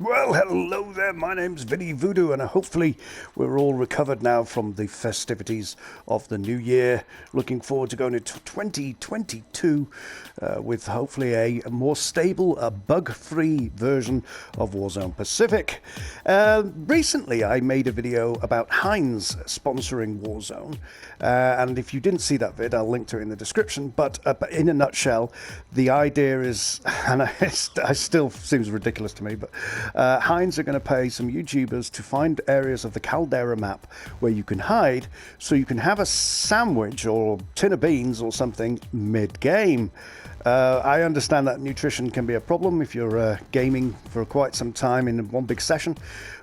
Well, hello there, my name's Vinny Voodoo, and hopefully we're all recovered now from the festivities of the new year. Looking forward to going into 2022 with hopefully a more stable, bug-free version of Warzone Pacific. Recently I made a video about Heinz sponsoring Warzone, and if you didn't see that vid, I'll link to it in the description, but in a nutshell, the idea is, and it still seems ridiculous to me, but Heinz are going to pay some YouTubers to find areas of the Caldera map where you can hide, so you can have a sandwich or tin of beans or something mid-game. I understand that nutrition can be a problem if you're gaming for quite some time in one big session,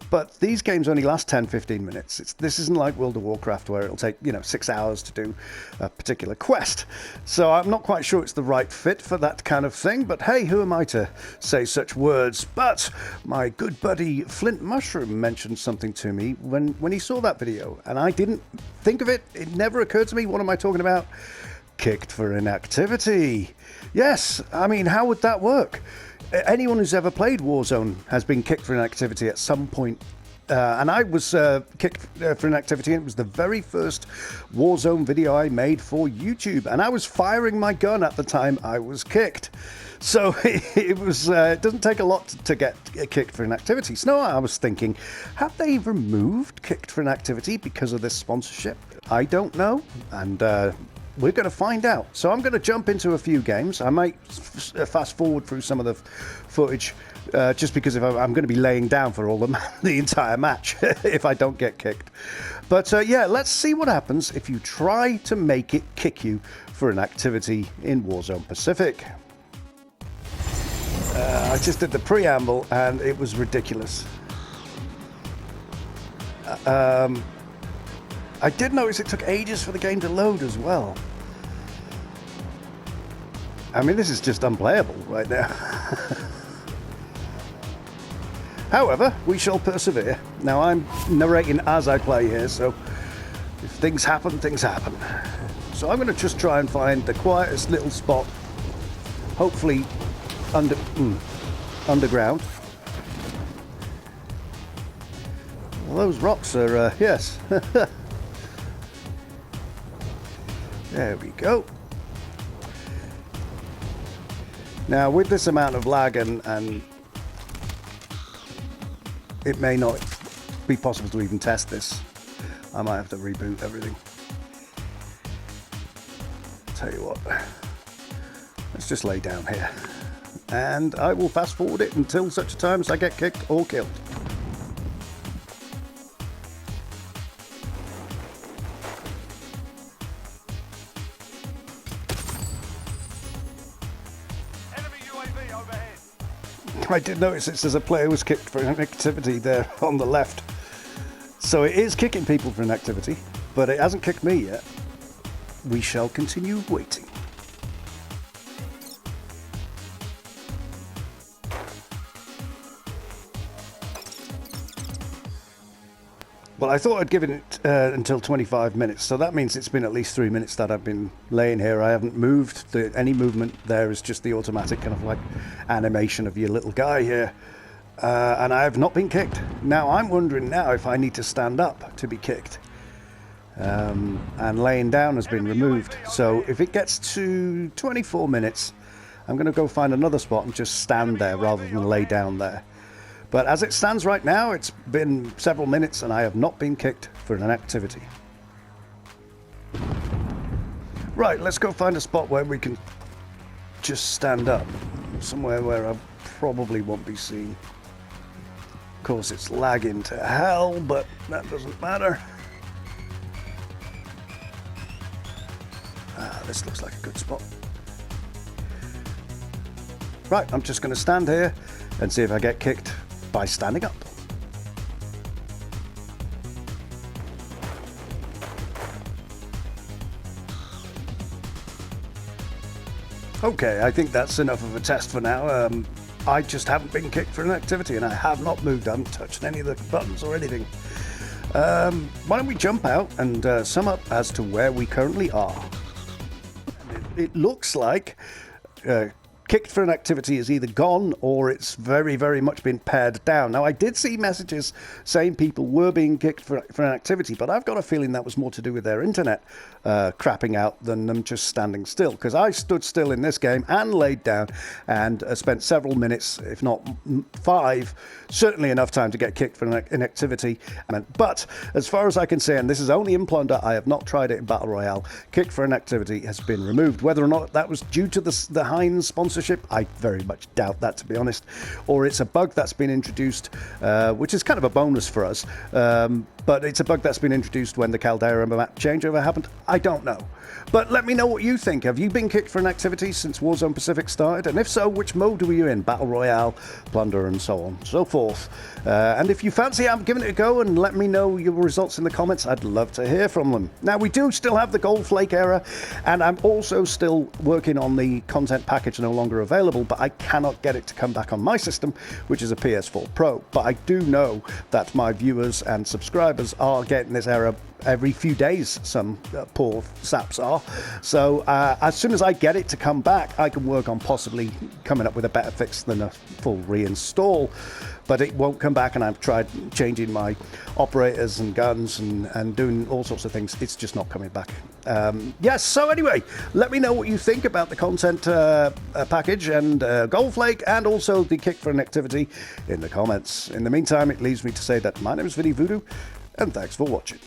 but these games only last 10-15 minutes. This isn't like World of Warcraft where it'll take 6 hours to do a particular quest. So I'm not quite sure it's the right fit for that kind of thing, but hey, who am I to say such words? But my good buddy Flint Mushroom mentioned something to me when he saw that video, and I didn't think of it. It never occurred to me. What am I talking about? Kicked for inactivity. Yes, I mean, how would that work? Anyone who's ever played Warzone has been kicked for inactivity at some point. And I was kicked for inactivity, and it was the very first Warzone video I made for YouTube. And I was firing my gun at the time I was kicked. So it doesn't take a lot to get kicked for inactivity. So I was thinking, have they removed kicked for inactivity because of this sponsorship? I don't know. And we're going to find out. So I'm going to jump into a few games. I might fast forward through some of the footage just because if I'm going to be laying down for all the entire match if I don't get kicked. But yeah, let's see what happens if you try to make it kick you for an activity in Warzone Pacific. I just did the preamble and it was ridiculous. I did notice it took ages for the game to load as well. I mean, this is just unplayable right now. However, we shall persevere. Now, I'm narrating as I play here, so if things happen, things happen. So I'm going to just try and find the quietest little spot, hopefully underground. Well, those rocks are, yes. There we go. Now, with this amount of lag and it may not be possible to even test this. I might have to reboot everything. Tell you what, let's just lay down here. And I will fast forward it until such a time as I get kicked or killed. I did notice it says a player was kicked for inactivity there on the left. So it is kicking people for inactivity, but it hasn't kicked me yet. We shall continue waiting. Well, I thought I'd given it until 25 minutes, so that means it's been at least 3 minutes that I've been laying here. I haven't moved. Any movement there is just the automatic kind of like animation of your little guy here. And I have not been kicked. Now, I'm wondering now if I need to stand up to be kicked. And laying down has been removed. So if it gets to 24 minutes, I'm going to go find another spot and just stand there rather than lay down there. But as it stands right now, it's been several minutes and I have not been kicked for an activity. Right, let's go find a spot where we can just stand up. Somewhere where I probably won't be seen. Of course, it's lagging to hell, but that doesn't matter. This looks like a good spot. Right, I'm just going to stand here and see if I get kicked by standing up. Okay, I think that's enough of a test for now. I just haven't been kicked for an activity and I have not moved. I haven't touched any of the buttons or anything. Why don't we jump out and sum up as to where we currently are. It looks like kicked for an activity is either gone or it's very, very much been pared down. Now, I did see messages saying people were being kicked for an activity, but I've got a feeling that was more to do with their internet crapping out than them just standing still, because I stood still in this game and laid down and spent several minutes, if not 5, certainly enough time to get kicked for an inactivity. But as far as I can say, and this is only in Plunder, I have not tried it in Battle Royale, kick for an activity has been removed. Whether or not that was due to the Heinz sponsorship, I very much doubt that, to be honest, or it's a bug that's been introduced, which is kind of a bonus for us, but it's a bug that's been introduced when the Caldera map changeover happened. I don't know. But let me know what you think. Have you been kicked for an activity since Warzone Pacific started? And if so, which mode were you in? Battle Royale, Plunder, and so on, so forth. And if you fancy giving it a go, and let me know your results in the comments, I'd love to hear from them. Now, we do still have the Goldflake era, and I'm also still working on the content package no longer available, but I cannot get it to come back on my system, which is a PS4 Pro. But I do know that my viewers and subscribers are getting this era every few days, some poor saps are. So as soon as I get it to come back, I can work on possibly coming up with a better fix than a full reinstall. But it won't come back, and I've tried changing my operators and guns and doing all sorts of things. It's just not coming back. Yes, so anyway, let me know what you think about the content package and Goldflake, and also the kick for an activity in the comments. In the meantime, it leaves me to say that my name is Vinny Voodoo, and thanks for watching.